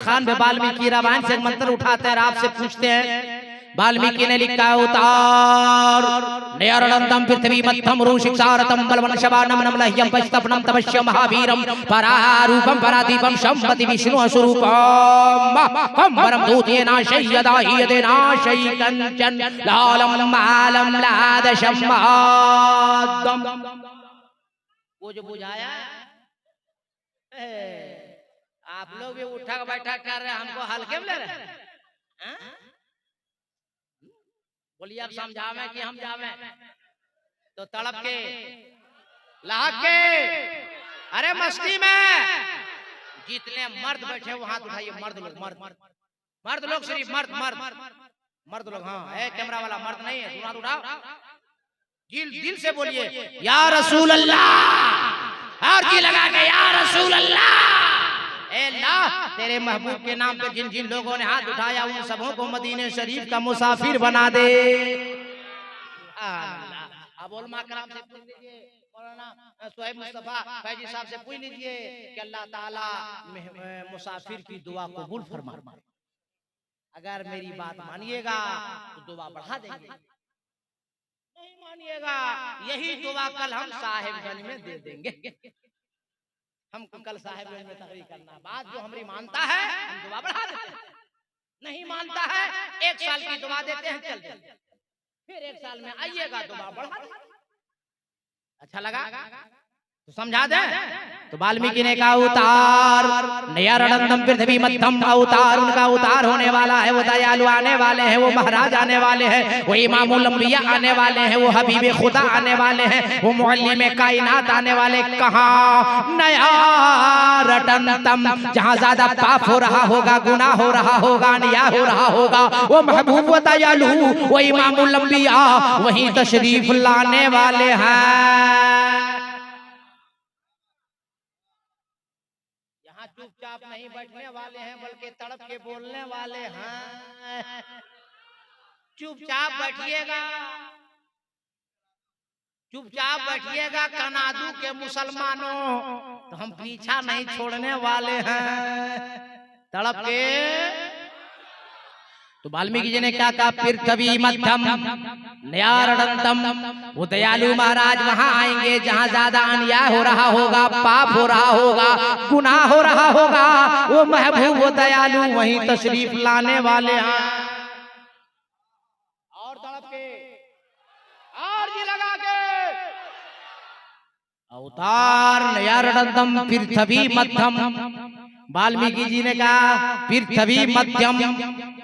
खान में वाल्मीकि रामायण से मंत्र उठाते हैं, आपसे पूछते हैं। वाल्मीकि ने लिखा उतार नयरदंतम पृथ्वी मध्यम रूषिक्षारतम बलवन शवानम नमलह्यम पश्तपनम तपस्यम महावीरम परारूपम परादीपम शंभति विष्णु स्वरूपम हम परम दूते नाशय यदा ह्यदे नाशय कंचन लालम मालम लादशम मादम। वो जो बुझाया आप लोग भी उठा बैठा कर रहे, हमको हल्के में ले रहे हैं। बोलिए आप समझावे कि हम जावे? तो तड़प के लहक के अरे मस्ती में जितने मर्द बैठे वो हाथ उठाइए। मर्द लोग, मर्द लोग, सिर्फ मर्द लोग। हाँ है कैमरा वाला मर्द नहीं है, हाथ उठाओ, दिल से बोलिए या रसूल अल्लाह। और जी लगा के या रसूल अल्लाह। अल्लाह तेरे महबूब के नाम पे जिन जिन लोगों ने हाथ उठाया उन सबों को मदीने शरीफ का मुसाफिर बना दे। अब उलमा कराम से पूछ लीजिए, मौलाना सुहैब मुस्तफा फैजी साहब से पूछ लीजिए कि अल्लाह ताला मुसाफिर की दुआ कबूल फरमा। अगर मेरी बात मानिएगा तो दुआ बढ़ा देंगे, नहीं मानिएगा यही दुआ कल हम साहिबगंज में दे देंगे। हमको कल साहिबगंज में तकरीर करना, बात जो हमारी मानता है हम दुआ बढ़ा देते हैं, नहीं मानता है 1 साल की दुआ देते हैं, चल देते हैं, फिर 1 साल में आइएगा दुआ बढ़ा देते। अच्छा लगा तो समझा दे। तो वाल्मीकि ने कहा उतार नयरदंतम पृथ्वी मध्यम अवतार, उनका उतार होने वाला है। वो दयालु आने वाले हैं, वो महाराज आने वाले हैं, वो इमामुल अंबिया आने वाले हैं, वो हबीबे खुदा आने वाले हैं, वो मुअल्लिमे कायनात आने वाले। कहाँ नयरदंतम, जहाँ ज्यादा पाप हो रहा होगा, गुनाह हो रहा होगा, अन्याय हो रहा होगा, वो महबूब व दयालु वो इमामुल अंबिया वहीं तशरीफ लाने वाले हैं। चुपचाप नहीं बैठने वाले हैं बल्कि तड़प के बोलने वाले हैं। चुपचाप बैठिएगा, चुपचाप बैठिएगा कनाडू के मुसलमानों, तो हम पीछा नहीं छोड़ने वाले हैं तड़प के। तो वाल्मीकि जी ने क्या कहा? पृथ्वी मध्यम नयरदंतम, वो दयालु महाराज वहां आएंगे जहां ज्यादा अन्याय हो रहा होगा, पाप हो रहा होगा, गुनाह हो रहा होगा, वो महबूब वो दयालु वहीं तशरीफ लाने वाले हैं। और तड़प के और जी लगा के अवतार नयरदंतम पृथ्वी मध्यम। वाल्मीकि जी ने कहा पृथ्वी मध्यम।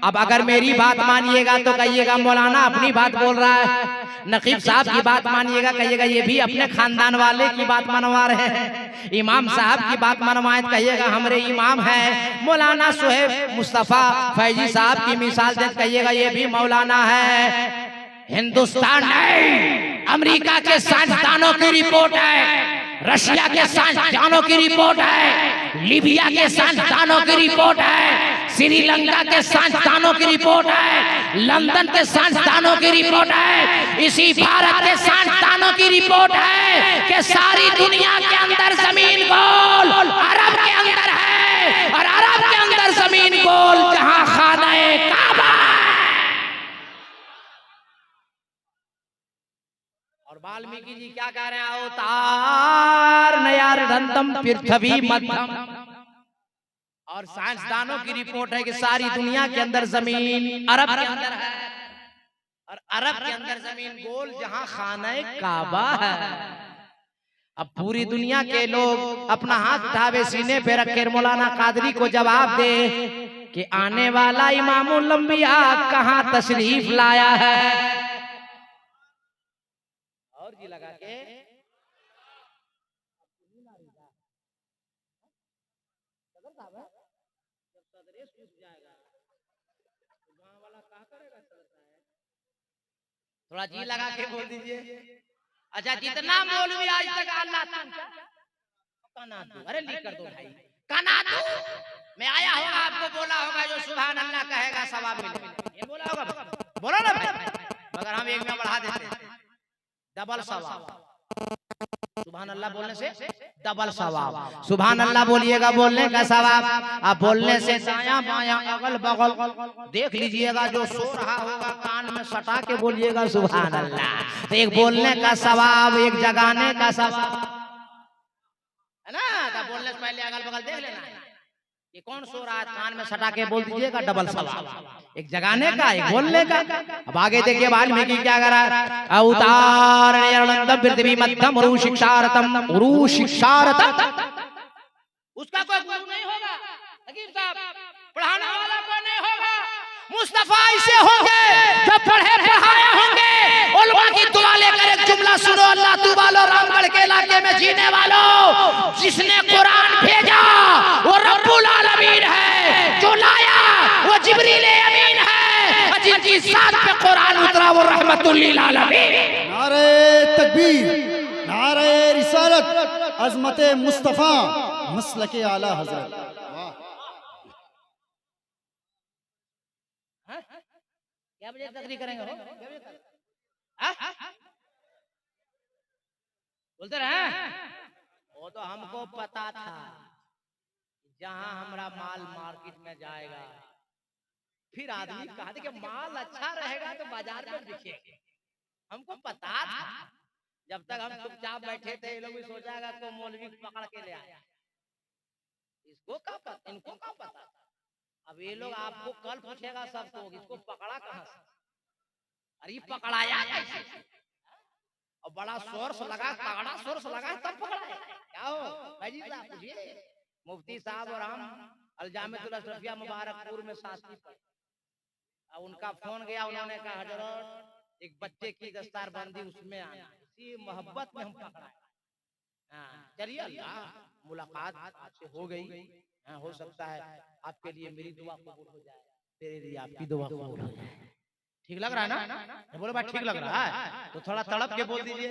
अब अगर मेरी बात मानिएगा तो कहिएगा मौलाना अपनी बात बोल रहा है, नकीब साहब की बात मानिएगा कहिएगा ये भी अपने खानदान वाले की बात मनवा रहे हैं, इमाम साहब की बात मनवाए कहिएगा हमरे इमाम है, मौलाना सुहैब मुस्तफा फैजी साहब की मिसाल दे कहिएगा ये भी मौलाना है। हिंदुस्तान नहीं, अमेरिका के साइंसदानों की रिपोर्ट है, रशिया के साइंसदानों की रिपोर्ट है, लीबिया के साइंसदानों की रिपोर्ट है, श्रीलंका के साइंसदानों की रिपोर्ट है, लंदन के साइंसदानों की रिपोर्ट है, इसी भारत के साइंसदानों की रिपोर्ट है कि सारी दुनिया के अंदर जमीन गोल अरब के अंदर है, और अरब के अंदर जमीन गोल जहां खाने काबा। और वाल्मीकि जी क्या कह रहे हैं? अवतार नयरदंतम पृथ्वी मध्यम। और साइंसदानों की रिपोर्ट है कि सारी दुनिया के अंदर जमीन अरब के अंदर है, और अरब के अंदर जमीन गोल जहां खाने काबा है। अब पूरी दुनिया के लोग अपना हाथ उठावे सीने पे रखे मौलाना कादरी को जवाब दे कि आने वाला इमामुल अंबिया कहां तशरीफ लाया है। और जी लगा के थोड़ा जी लगा के बोल दीजिए। अच्छा जितना मौलवी आज तक अल्लाह कनाडू, अरे लिख कर दो भाई, कनाडू में आया होगा आपको बोला होगा जो सुभान अल्लाह कहेगा सवाब मिलेगा, ये बोला होगा, बोला ना भाई, मगर हम एक में बढ़ा देते हैं डबल सवाब। सुभान अल्लाह बोलने से डबल सवाब। सुभान अल्लाह बोलिएगा बोलने का सवाब। आप बोलने से दायां बायां अगल बगल देख लीजिएगा, जो सो रहा होगा कान में सटा के बोलिएगा सुभान अल्लाह। तो एक बोलने का सवाब, एक जगाने का सवाब है ना। तो बोलने से पहले अगल बगल देख लेना ये कौन सो रहा है, कान में सटा के बोल दीजिएगा, डबल सवाब। एक जगाने का, एक बोलने का। अब आगे देखिए वाल्मीकि क्या करा, अवतार पृथ्वी मध्यम उरु शिक्षारतम, उरु शिक्षारतम। उसका कोई गुरु नहीं होगा, पढ़ाने वाला कोई नहीं होगा, मुस्तफा ऐसे होंगे जो पढ़े पढ़ाए होंगे। उलमा की दुआ लेकर एक जुमला सुनो, अल्लाह तू वालों, रामगढ़ के इलाके में जीने वालों, जिसने कुरान भेजा वो रब्बुल आलमीन है, जो लाया वो जिब्रील अमीन है, जिनकी साथ पे कुरान उतरा वो रहमतुल लिल आलमीन। नारे तकबीर, नारे रिसालत, अज़मत मुस्तफा, मसलके आला हज़रत। क्या बजे तकरीर करेंगे हो? बोलते रहे वो तो हमको पता था, जहां हमारा माल मार्केट में जाएगा फिर आदमी कहा कि माल अच्छा रहेगा तो बाजार में बिकेगा। हमको पता था, जब तक हम चुपचाप बैठे थे ये लोग भी सोचागा को मौलवी पकड़ के ले आया, इसको क्या पता, इनको क्या पता। अब ये लोग आपको कल पूछेगा सबको, इसको पकड़ा कहां से, अरे पकड़ाया कैसे, और बड़ा सोर्स लगा, तगड़ा सोर्स लगा तब पकड़ाया। क्या हो भाई जी साहब पूछिए, मुफ्ती साहब और हम अलजामियतुल अशरफिया मुबारकपुर में साथी पर, अब उनका फोन गया, उन्होंने कहा हजरत एक बच्चे की दस्तारबंदी उसमें आना, इसी मोहब्बत में हम पकड़ाए। चलिए अल्लाह मुलाकात आपसे हो गई, हो सकता है आपके लिए मेरी दुआ कबूल हो जाए, तेरे लिए आपकी दुआ कबूल हो जाए। ठीक लग रहा है ना? बोलो भाई ठीक लग रहा है तो थोड़ा तड़प के बोल दीजिए,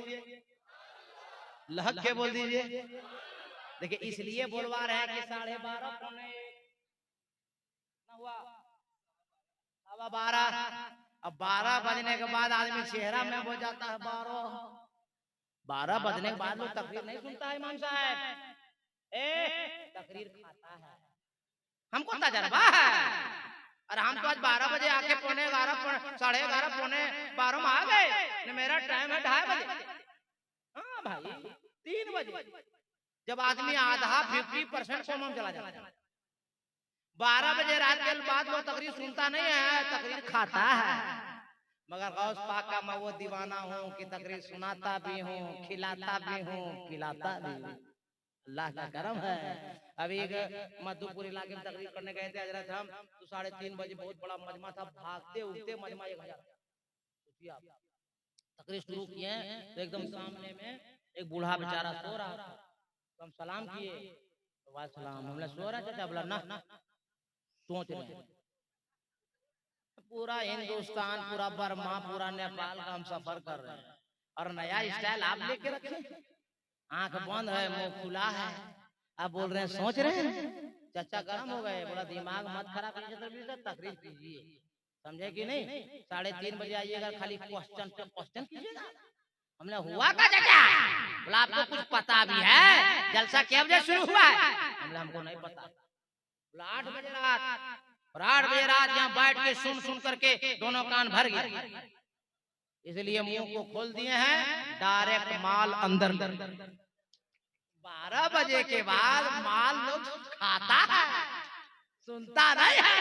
लहक के बोल दीजिए। देखिए इसलिए बोलवा रहे हैं कि 12:30 पौने हुआ, 12:15। अब 12 बजने के बाद आदमी चेहरा में हो जाता है 12 बजने के बाद लोग तकरीर नहीं सुनता है। इमाम साहब तकरीर खाता है, हमको तजर्बा है। और हम तो आज 12 बजे आके पौने 11, 11:30, पौने 12 में आ गए। मेरा टाइम है 2:30 बजे। हाँ भाई 3 बजे जब आदमी आधा 50% कोमम चला जाता है, 12 बजे रात के बाद वो तकरीर सुनता नहीं है, तकरीर खाता है। मगर गौस पाक का मैं वो दीवाना हूँ कि तकरीर सुनाता भी हूँ, खिलाता भी हूँ, पिलाता भी हूँ। अल्लाह का करम है। अभी एक मधुपुर इलाके में तकरीर करने गए थे हजरत हम, तो 3:30 बजे बहुत बड़ा मजमा था, भागते उठते मजमा 1000 तकरीर शुरू किए तो एकदम सामने में एक बूढ़ा बेचारा सो रहा था। तो हम सलाम किए, तो वाह सलाम, हमने सो रहा चाचा, बोला ना सोच रहे हैं। पूरा हिंदुस्तान, पूरा बर्मा, पूरा नेपाल का हम सफर कर रहे हैं और नया स्टाइल आप लेके रखे, आंख बंद है मुंह खुला है, आप बोल रहे हैं सोच रहे हैं। चाचा गर्म हो गए, बोला दिमाग मत खराब कीजिए, तकरीर कीजिए, समझे कि नहीं। 3:30 बजे आइएगा, खाली क्वेश्चन पे क्वेश्चन कीजिएगा। हमने हुआ का चाचा, बोला आपको कुछ पता भी है, जलसा क्या बजे शुरू हुआ है, हमने हमको नहीं पता। बोला 8 बजे रात, और 8 बजे रात यहाँ बैठ के सुन सुन करके दोनों कान भर गए, इसलिए मुंह को खोल दिए हैं, डायरेक्ट माल अंदर। 12 बजे के बाद माल लोग खाता है, सुनता नहीं है,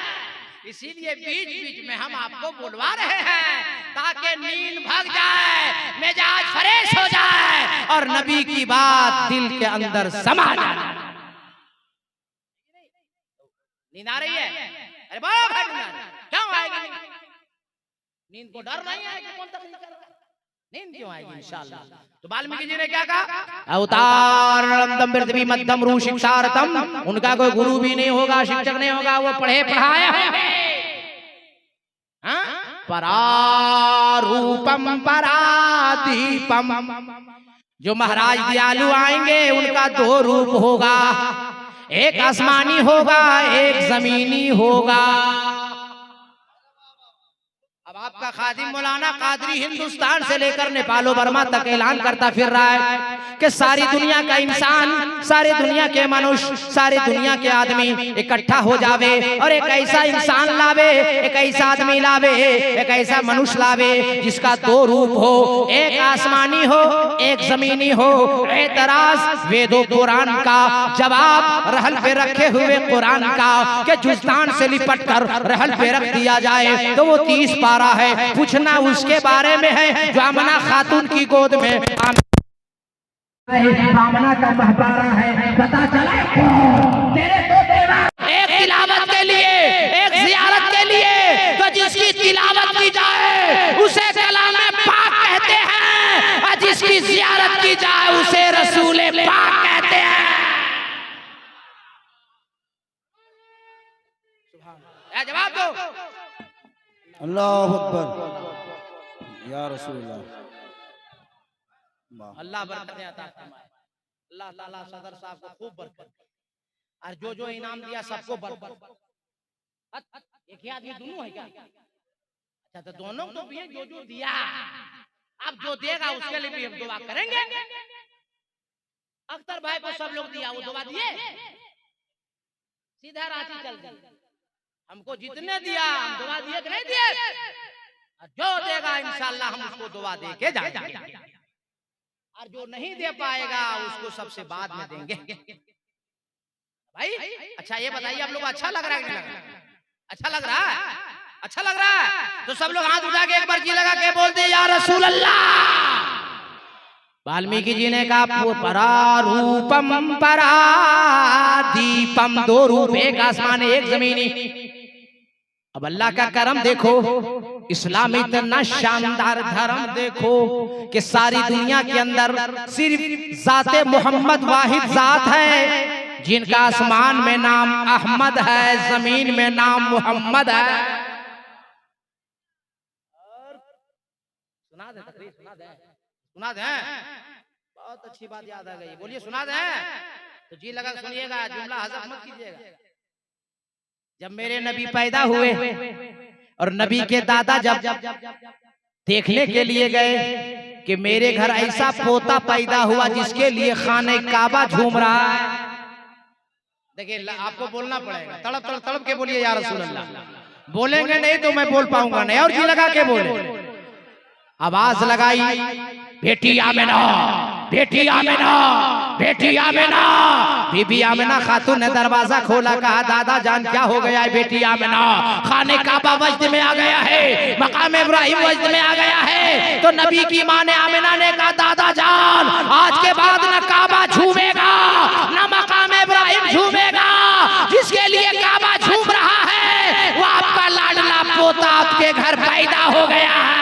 इसीलिए बीच बीच में हम आपको बुलवा रहे हैं ताकि नींद भाग जाए, मिजाज फ्रेश हो जाए और नबी की बात दिल के अंदर समा जाए। नींद आ रही है? अरे बाबा क्यों आएगी नींद? को डर नहीं है कि कौन तकलीफ कर रहा है, नींद क्यों आएगी इंशाअल्लाह। तो वाल्मीकि जी ने क्या कहा, अवतारम पृथ्वी मध्यम रू शिक्षारतम, उनका कोई गुरु भी नहीं होगा, शिक्षक नहीं होगा, वो पढ़े पढ़ाए होंगे। परारूपम परादीपम, जो महाराज दयालु आएंगे उनका 2 रूप होगा, एक आसमानी होगा, एक जमीनी होगा। अब आपका खादिम मौलाना कादरी हिंदुस्तान से लेकर नेपालो बर्मा तक ऐलान करता फिर रहा है कि सारी दुनिया का इंसान, सारी दुनिया के मनुष्य, सारी दुनिया के आदमी इकट्ठा हो जावे और एक ऐसा इंसान लावे, एक ऐसा आदमी लावे, एक ऐसा मनुष्य लावे जिसका दो रूप हो, एक आसमानी हो, एक जमीनी हो। एतराज वेदों कुरान का जवाब रहल पे रखे हुए कुरान का कि जुस्तान से लिपट कर रहल पे रख दिया जाए तो वो 30 पारा है। पूछना उसके बारे में है जो आमना खातून की गोद में आमना का महपारा है। पता चला तेरे तो देवा एक तिलावत के लिए, एक जियारत के लिए तो जिसकी तिलावत की जाए उसे कलाम पाक कहते हैं और जिसकी जियारत की जाए उसे रसूल पाक कहते हैं। जवाब दो। अल्लाह अकबर या रसूलल्लाह। अल्लाह बरकतें अता फरमाए। अल्लाह ताला सदर साहब को खूब बरकत और जो इनाम दिया सबको बरकत। एक ही आदमी दोनों है क्या? अच्छा तो दोनों को भी जो दिया, अब जो देगा उसके लिए भी हम दुआ करेंगे। अख्तर भाई को सब लोग दिया, वो दुआ दिए, सीधा रांची चल दिए। हमको जितने दिया हम दुआ दिए कि नहीं दिए? जो देगा इंशाल्लाह हम उसको दुआ दे के जाएंगे और जो नहीं दे पाएगा उसको सबसे बाद में देंगे। भाई अच्छा ये बताइए आप लोग अच्छा लग रहा है कि नहीं लग रहा? अच्छा लग रहा है? अच्छा लग रहा है तो सब लोग हाथ उठा के एक बार जी लगा के बोलते या रसूल अल्लाह। वाल्मीकि जी ने कहा परारूपम परादीपम, दो रूप, एक आसमान एक जमीनी। अब अल्लाह का करम देखो, इस्लाम इतना शानदार धर्म देखो कि सारी दुनिया के अंदर सिर्फ जाते मोहम्मद वाहिद जात है जिनका आसमान में नाम अहमद है, जमीन में नाम मोहम्मद है। सुना दे तकरीर, सुना दे। बहुत अच्छी बात याद आ गई, बोलिए सुना दे तो जी लगा सुनिएगा, जुमला हज़फ मत कीजिएगा। जब मेरे नबी पैदा हुए और नबी के दादा जब देखने के लिए गए कि मेरे घर ऐसा पोता पैदा हुआ जिसके लिए खाने काबा झूम रहा है। देखिए आपको बोलना पड़ेगा, तड़प तड़प तड़प के बोलिए या रसूल अल्लाह। बोलेंगे नहीं तो मैं बोल पाऊंगा नहीं, और जी लगा के बोले। आवाज लगाई, बेटी आमिना, बेटी आमिना, बेटी आमिना। बीबी आमिना खातून ने दरवाजा खोला, कहा दादा जान क्या हो गया है बेटी आमिना? खाने काबा वजद में आ गया है, मकाम इब्राहिम वजद में आ गया है। तो नबी की माँ ने आमिना ने कहा दादा जान आज के बाद न काबा झूमेगा न मकाम इब्राहिम झूमेगा, जिसके लिए काबा झूम रहा है वो आपका लाडला पोता आपके घर पैदा हो गया है।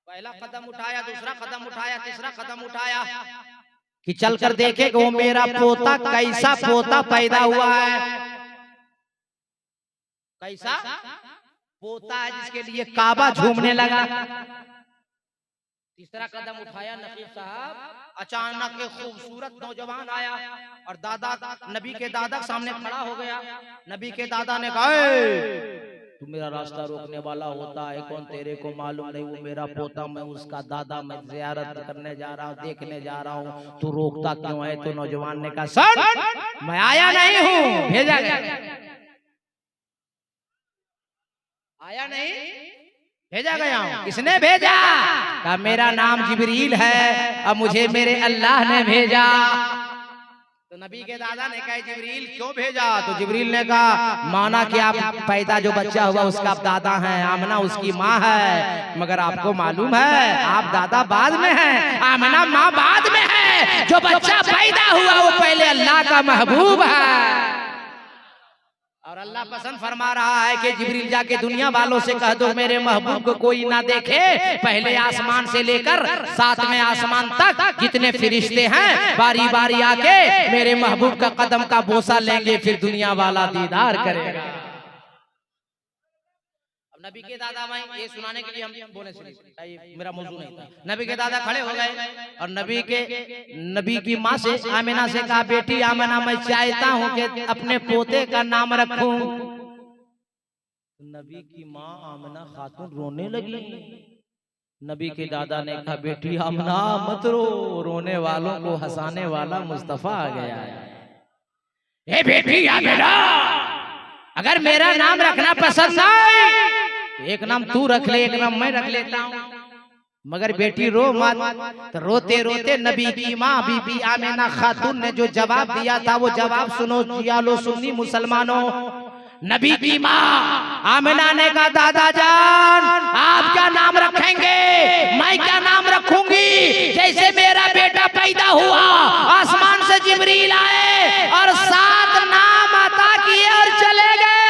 पहला कदम उठाया, दूसरा कदम उठाया, तीसरा कदम उठाया कि चलकर देखे कि वो मेरा पोता कैसा पोता पैदा हुआ है। कैसा पोता है जिसके लिए काबा झूमने लगा। तीसरा कदम उठाया नकीब साहब, अचानक एक खूबसूरत नौजवान आया और दादा नबी के दादा सामने खड़ा हो गया। नबी के दादा ने कहा तू मेरा रास्ता रोकने वाला होता है कौन? तेरे को मालूम नहीं वो मेरा पोता, मैं उसका दादा, मैं ज़ियारत करने जा रहा हूँ, देखने जा रहा हूँ, तू रोकता क्यों है? तो नौजवान ने कहा सर मैं आया नहीं हूँ, भेजा गया। आया नहीं, भेजा गया हूँ। किसने भेजा? कहा मेरा नाम जिब्रील है और मुझे मेरे अल्लाह ने भेजा। तो नबी के दादा ने कहा जिब्रील क्यों भेजा? तो जिब्रील ने कहा माना कि आप पैदा जो बच्चा हुआ उसका आप दादा हैं, आमना उसकी माँ है, मगर आपको मालूम है आप दादा बाद में हैं, आमना माँ बाद में है। जो बच्चा पैदा हुआ वो पहले अल्लाह का महबूब है और अल्लाह पसंद फरमा रहा है कि जिब्रील जाके दुनिया वालों से कह दो मेरे महबूब को कोई ना देखे। पहले आसमान से लेकर 7वें आसमान तक जितने फरिश्ते हैं बारी बारी आके मेरे महबूब का कदम का बोसा लेंगे, फिर दुनिया वाला दीदार करेगा। अब नबी के दादा भाई ये सुनाने के लिए हम बोले, मेरा मौजू नहीं था। नबी के दादा खड़े हो गए और नबी की माँ से आमिना से कहा बेटी आमिना मैं चाहता हूँ कि अपने पोते का नाम रखूं। नबी की माँ आमना खातून रोने लगी। नबी के दादा ने कहा बेटी आमना मत रो, रोने वालों को हंसाने वाला मुस्तफा आ गया है। ए बेटी आमना, अगर मेरा नाम रखना पसंद ना आए तो एक नाम तू रख ले, एक नाम मैं रख लेता हूँ, मगर बेटी रो मत। तो रोते रोते नबी की माँ बीबी आमिना खातून ने जो जवाब दिया था वो जवाब सुनो जियालो सुन्नी मुसलमानों। नबी की माँ आमिना ने कहा दादा जान आप क्या नाम रखेंगे, मैं क्या नाम रखूंगी। जैसे मेरा बेटा पैदा हुआ आसमान से जिब्रील आए और 7 नाम अता किए और चले गए।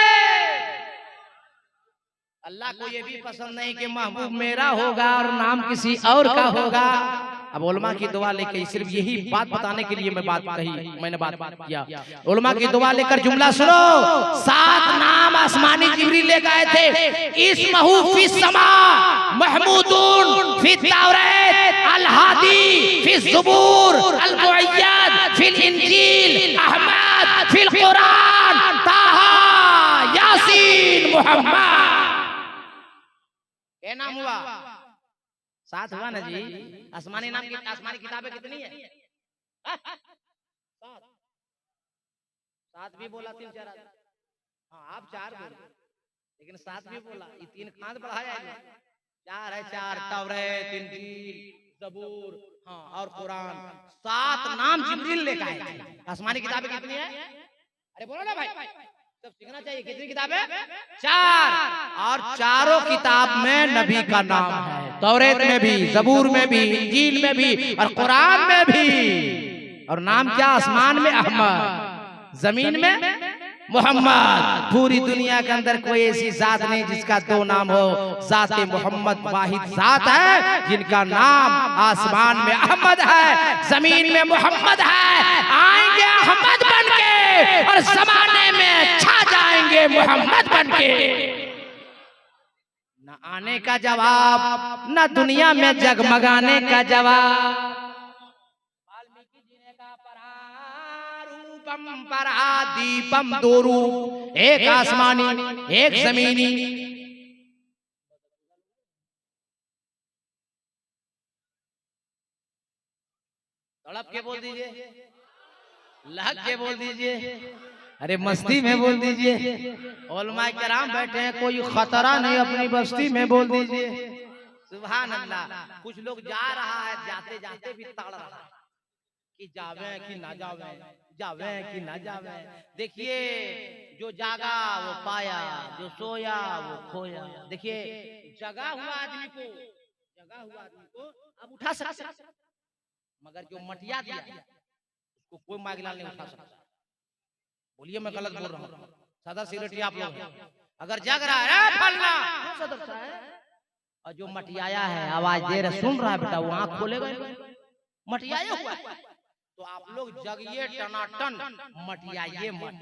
अल्लाह को ये भी पसंद नहीं कि महबूब मेरा होगा और नाम किसी और का होगा। अब उलमा की दुआ लेकर, सिर्फ यही बात बताने के लिए मैं बात कही, मैंने बात किया। उलमा की दुआ लेकर जुमला सुनो। 7 नाम आसमानी जिब्रील ले गए थे। इस्महु फी समा महमूदुन फी तौरात अल हादी फी ज़ुबूर अल मुअय्यद फी इंजील अहमद फी कुरान ताहा यासीन मोहम्मद। क्या नाम हुआ? 7 हुआ ना जी। आसमानी नाम की आसमानी किताबें कितनी है? 7 भी बोला, 3 4 हाँ आप 4 बोले लेकिन 7 भी बोला। ये 3 खाद बढ़ाया है। 4 है, 4 तौरात इंजील ज़बूर हाँ और कुरान। 7 नाम जिब्रील लेकर आए। आसमानी किताबें कितनी है? अरे बोलो ना भाई, सब सीखना चाहिए। कितनी किताबें? 4। और चारों किताब में नबी का नाम है। तौरात में भी, ज़बूर में भी, इंजील में भी और कुरान में भी। और नाम क्या? आसमान में अहमद, जमीन में मोहम्मद। पूरी दुनिया के अंदर कोई ऐसी जात नहीं जिसका 2 नाम हो। जाते मोहम्मद वाहिद जात है जिनका नाम आसमान में अहमद है, जमीन में मोहम्मद है। आएंगे अहमद बन के और जमाने में छा जाएंगे मोहम्मद बन के। न आने का जवाब, न दुनिया में जगमगाने का जवाब। वाल्मीकि जी ने कहा परारूपम परादीपम 2 रूप, एक आसमानी एक जमीनी। तड़प के बोल दीजिए, लहक के बोल दीजिए, अरे मस्ती में बोल दीजिए। उलमा किराम बैठे हैं, कोई खतरा नहीं, अपनी बस्ती में बोल दीजिए। सुभान अल्लाह। कुछ लोग जा रहा है, जाते जाते भी ताड़ रहा है कि जावे कि ना जावे, जावे कि ना जावे। देखिए जो जागा वो पाया, जो सोया वो खोया। देखिए जगा हुआ आदमी को अब उठा सकता, मगर जो मटिया दिया उसको कोई मांगलाल नहीं उठा सकता। बोलिए मैं गलत बोल रहा हूँ? सदर सिगरेटी आप लोग अगर जग रहा है फलना सदर साहब, और जो मटियाया है आवाज दे रहा सुन रहा है बेटा, वो आंख खोलेगा मटियाया हुआ। तो आप लोग जगिए टनाटन, मटियाइए मत।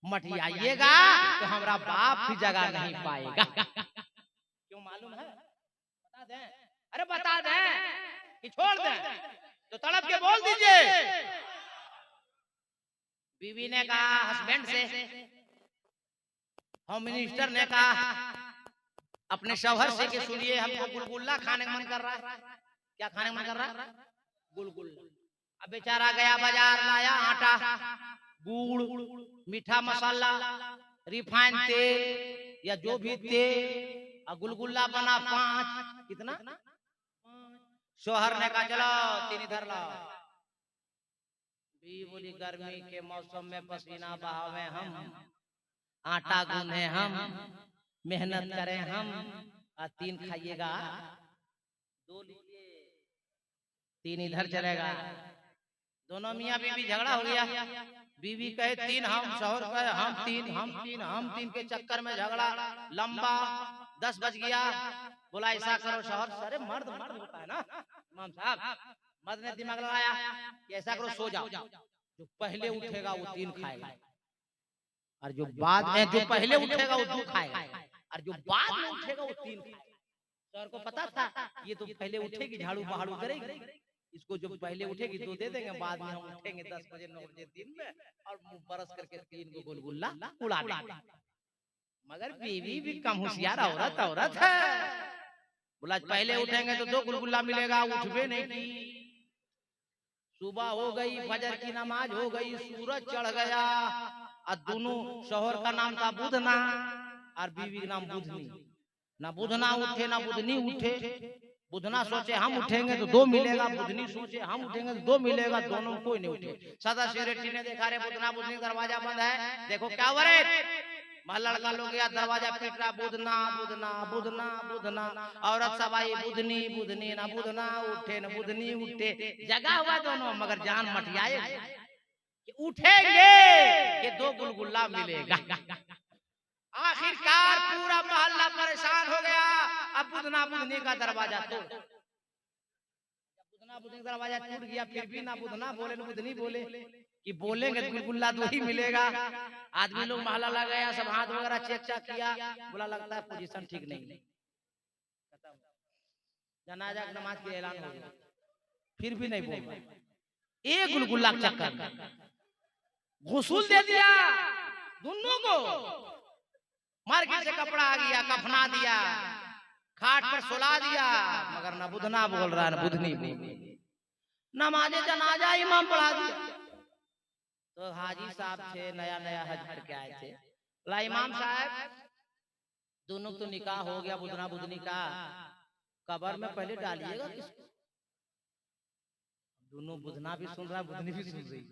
मटियाइएगा तो हमारा बाप भी जगह नहीं पाएगा। क्यों मालूम है? बता दें? अरे बता दें कि छोड़ दें? तो तड़प के बोल दीजिए। बीवी ने कहा हस्बैंड से, होम मिनिस्टर ने कहा अपने शौहर से कि सुनिए हमको गुलगुल्ला खाने का मन कर रहा है। क्या खाने का मन कर रहा है? गुलगुल्ला। अब बेचारा गया बाजार, लाया आटा, गुड़, मीठा मसाला, रिफाइंड तेल या जो भी तेल, और गुलगुल्ला बना 5। कितना? शौहर ने कहा चलो 3 इधर लाओ। बीवी बोली गर्मी के मौसम में पसीना बहावे हम, आटा गूंथे हम, मेहनत करें हम, और 3 खाइएगा, 2 लीजिए, 3 इधर चलेगा। दोनों मियाँ बीवी झगड़ा हो गया। बीवी कहे 3 हम, शौहर कहे हम 3 के चक्कर में झगड़ा लंबा। 10 बज गया। बोला ऐसा करो शौहर, अरे मर्द होता है ना इमाम साहब, मर्द ने दिमाग लगाया कि ऐसा करो सो जाओ, जो पहले उठेगा वो 3 खाएगा, और जो बाद में जो पहले उठेगा वो 2 खाएगा, और जो बाद में उठेगा वो 3 खाएगा। शौहर को पता था ये तो पहले उठेगी, झाड़ू बहाड़ू करेगी, इसको जो पहले उठेगी 2 दे देंगे, बाद में हम उठेंगे 10 बजे 9 बजे दिन में और मुंह बरस करके 3 को गुलगुल्ला उड़ा देंगे। मगर बीवी भी कम होशियार औरत औरत है। बोला पहले उठेंगे तो 2 गुलगुला मिलेगा, उठबे नहीं की। सुबह हो गई, फजर की नमाज हो गई, सूरज चढ़ गया और दोनों शौहर का नाम था बुधना और बीवी का नाम बुधनी। ना बुधना उठे ना बुधनी उठे। बुधना सोचे हम उठेंगे तो 2 मिलेगा, बुधनी सोचे हम उठेंगे तो 2 मिलेगा, दोनों कोई नहीं उठे। सदा सिक्योरिटी ने देखा रे बुधना बुधनी दरवाजा बंद है, देखो क्या हुआ रे। लड़का लोग गया, दरवाजा पीट रहा, बुधना बुधना बुधना बुधना। औरत सब आई, बुधनी बुधनी, ना बुधना उठे ना बुधनी उठे। जगा हुआ दोनों मगर जान मटियाए कि उठेंगे कि 2 गुलगुला मिलेगा। आखिरकार पूरा मोहल्ला परेशान हो गया। अब बुधना बुधनी का दरवाजा तोड़, बुधना बुधनी का दरवाजा टूट गया, फिर भी ना बुधना बोले ना बुधनी बोले कि बोलेंगे तो गुलगुला 2 ही मिलेगा। आदमी लोग मोहल्ला लग गया, सब हाथ वगैरह चेक किया, बोला लगता है पोजीशन ठीक नहीं। जनाजा की नमाज के ऐलान हो गया, फिर भी नहीं बोला। एक गुलगुला के चक्कर में गुसूल दे दिया दोनों को। मार्केट से कपड़ा आ गया, कफना दिया, खाट पर सुला दिया, मगर ना बुधना बोल रहा है ना बुधनी बोल रही। नमाज जनाजा इमाम पढ़ा दिया। तो हाजी साहब थे, नया नया हज करके आए थे। बोला इमाम साहब दोनों तो निकाह हो गया बुधना बुधनी का, कब्र में पहले डालिएगा किसको? दोनों बुधना भी सुन रहा, बुधनी भी सुन रही।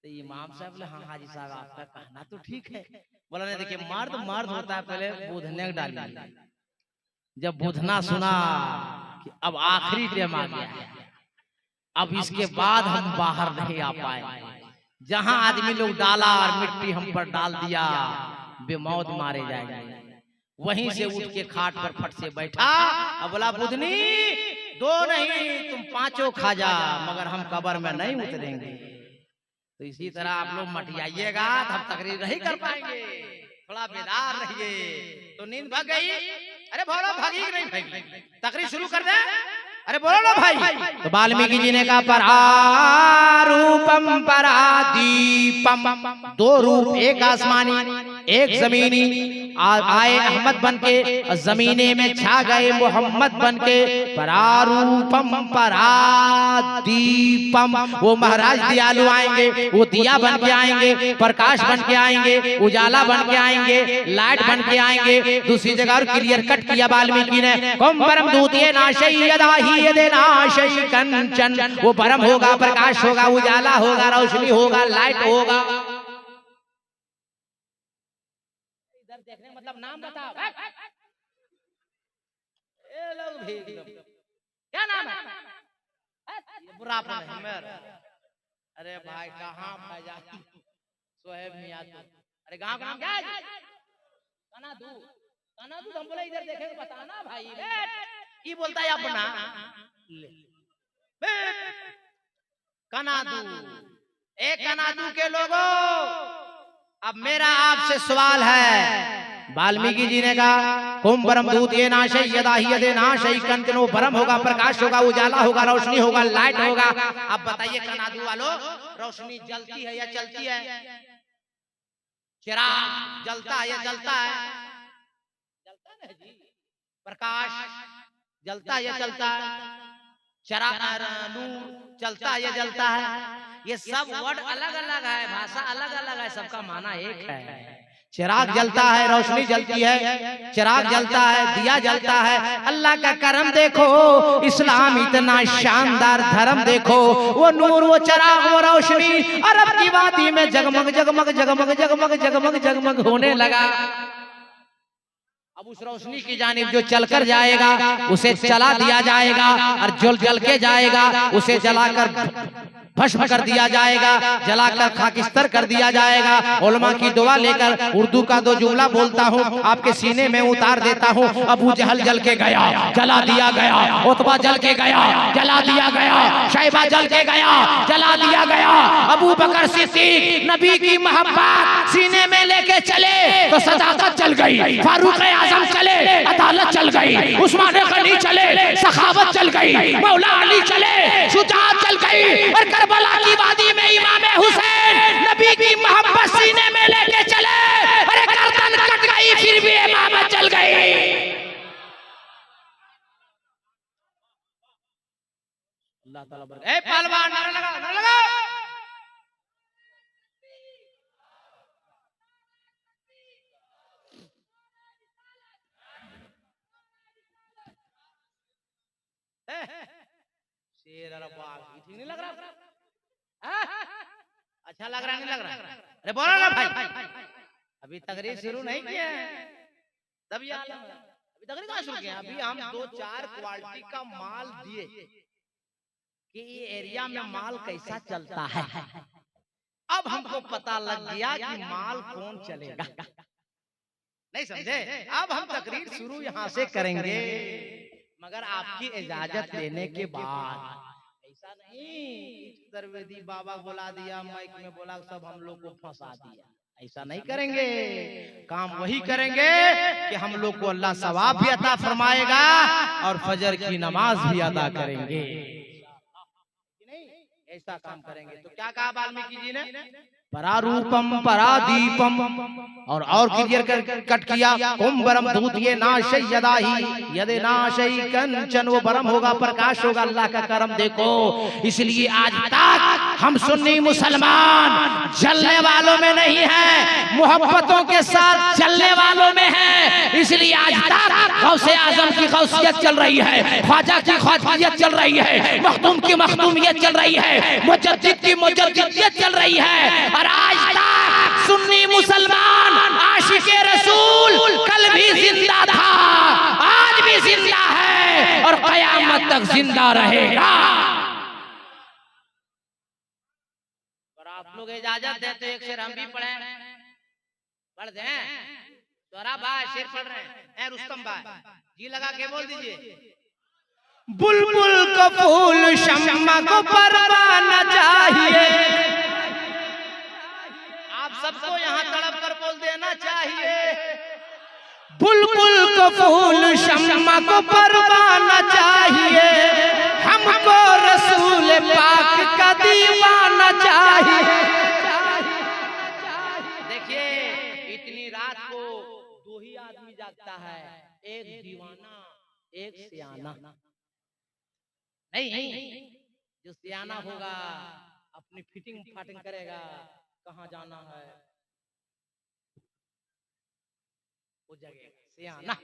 तो इमाम साहब बोले हाँ हाजी साहब आपका कहना तो ठीक है। बोला नहीं देखिए मर्द मर्द होता है, पहले बुधने डालिए। जब बुधना सुना कि अब आखिरी टाइम आ गया, अब इसके बाद हम बाहर नहीं आ पाए, जहां आदमी लोग डाला और मिट्टी हम पर डाल दिया, बेमौत मारे जाएंगे। वहीं से उठ के खाट पर फट से बैठा। अब बोला बुधनी 2 नहीं तुम 5 खा जा, मगर हम कब्र में नहीं उतरेंगे। तो इसी तरह आप लोग मटियाइएगा तो हम तकरीर नहीं कर पाएंगे, थोड़ा बेदार रहिए। तो नींद भाग गई, अरे बोलो भागी नहीं भागी, तकरीर शुरू कर दे, अरे बोलो ना भाई। तो वाल्मीकि जी ने कहा परारूपम परादीपम, 2 रूप, एक आसमानी एक जमीनी। आए अहमद बनके, जमीने में छा गए मोहम्मद बनके। परारूपम परादीपम, वो महाराज दयालु आएंगे, वो दिया बन के आएंगे, प्रकाश बन के आएंगे, उजाला बन के आएंगे, लाइट बन के आएंगे। दूसरी जगह और क्लियर कट किया वाल्मीकि ने, कम परम दूतिये नाशई यदाही नाशई कंचन, वो परम होगा, प्रकाश होगा, उजाला होगा, रोशनी होगा, लाइट होगा। इधर देखने मतलब नाम बताओ। ये लोग भी क्या नाम है? ये बुरा है मेरा। अरे भाई कहाँ भैया सोहेब मियां तो, अरे गांव का नाम क्या है? कनादू। कनादू हम बोले इधर देखेंगे बताना भाई। ये बोलता है अपना कनादू। एक कनादू के लोगों, अब मेरा आपसे सवाल है। वाल्मीकि जी ने कहा कुम परम दूत ये नाशई यदाही नाशई कंचन, वो परम होगा, प्रकाश होगा, उजाला होगा, रोशनी होगा, लाइट होगा। अब बताइए कनादू वालों, रोशनी जलती है या चलती है? चिराग जलता है या जलता है? जलता है जी। प्रकाश जलता है या चलता है? चिराग नूर चलता है या जलता है? ये सब वर्ड अलग अलग है, भाषा अलग अलग है, सबका माना एक है। चिराग जलता है, रोशनी जलती है, चिराग जलता है, दिया जलता है। अल्लाह का करम देखो, इस्लाम इतना शानदार धर्म देखो। वो नूर, वो चिराग, वो रोशनी अरब की वादी में जगमग जगमग जगमग जगमग जगमग जगमग होने लगा। अब उस रोशनी की जानिब जो चलकर जाएगा उसे चला दिया जाएगा, और जो जल के जाएगा उसे जलाकर भस्म कर दिया जाएगा, जलाकर खाकिस्तर कर दिया जाएगा। उलमा की दुआ लेकर उर्दू का 2 जुमला बोलता हूँ, आपके सीने में उतार देता हूँ। अबू जहल जल के गया, जला दिया गया। उतबा जल के गया, जला दिया गया। शैबा जल के गया, जला दिया गया। अबू बकर सिद्दीक नबी की मोहब्बत सीने में लेके चले तो सदाकत चल गई, फारूक आजम चले अदालत चल गई, उस्मान गनी चले सखावत चल गई, मौला अली चले शुजाअत चल गई, और करबला की वादी में इमाम हुसैन नबी की मोहब्बत सीने में लेके चले। अरे गर्दन अल्लाह ताला बरकत। ए पहलवान नारा लगा, नारा लगा। शेर अरे बाप, ठीक नहीं लग रहा? अच्छा लग रहा नहीं लग रहा? अरे बोलो ना भाई, अभी तकरीर शुरू नहीं किया है, तब ये अभी तकरीर कहाँ शुरू किया? अभी हम 2-4 क्वालिटी का माल दिए कि ये एरिया में माल कैसा चलता है। अब हमको पता लग गया कि माल कौन चलेगा। नहीं समझे? अब हम तकरीर शुरू यहाँ से करेंगे, मगर आपकी इजाजत लेने के बाद। ऐसा नहीं द्रवेदी बाबा बुला दिया, माइक में बोला, सब हम लोग को फंसा दिया। ऐसा नहीं करेंगे। काम वही करेंगे कि हम लोग को अल्लाह सवाब भी अता फरमाएगा और फजर की नमाज भी अदा करेंगे। ऐसा काम करेंगे। तो क्या कहा वाल्मीकि जी ने? परारूपम परादीपम, और क्लियर कट किया, कुंभरम दूत ये नाशय यदाही यदे नाशय कंचन, वो बरम होगा, प्रकाश होगा, अल्लाह का करम देखो। इसलिए आज तक हम सुन्नी मुसलमान जलने वालों में नहीं है, मोहब्बतों के साथ चलने वालों में है। इसलिए आज तक गौसे आजम की गौसियत चल रही है, ख्वाजा की ख्वाजियत चल रही है, मखदूम की मखदूमियत चल रही है, मुजद्दिद की मुजद्दिदियत चल रही है। और आज तक सुन्नी मुसलमान आशिके रसूल कल भी जिंदा था, आज भी जिंदा है और कयामत तक जिंदा रहेगा। और आप लोग इजाजत दे तो एक शेर हम भी पढ़े, पढ़ दें। तोरा भाई शेर पढ़ रहे हैं, रुस्तम भाई जी लगा के बोल दीजिए। बुलबुल को फूल शम्मा को परवाना चाहिए। आप सबको यहाँ तड़प कर बोल देना चाहिए। बुलबुल को फूल शम्मा को परवाना चाहिए, हमको रसूल पाक का दीवाना चाहिए। देखिए इतनी रात को 2 ही आदमी जागता है, एक दीवाना एक सियाना। नहीं, जो सियाना होगा अपनी फिटिंग फाटिंग करेगा, कहाँ जाना है वो जगह सियाना,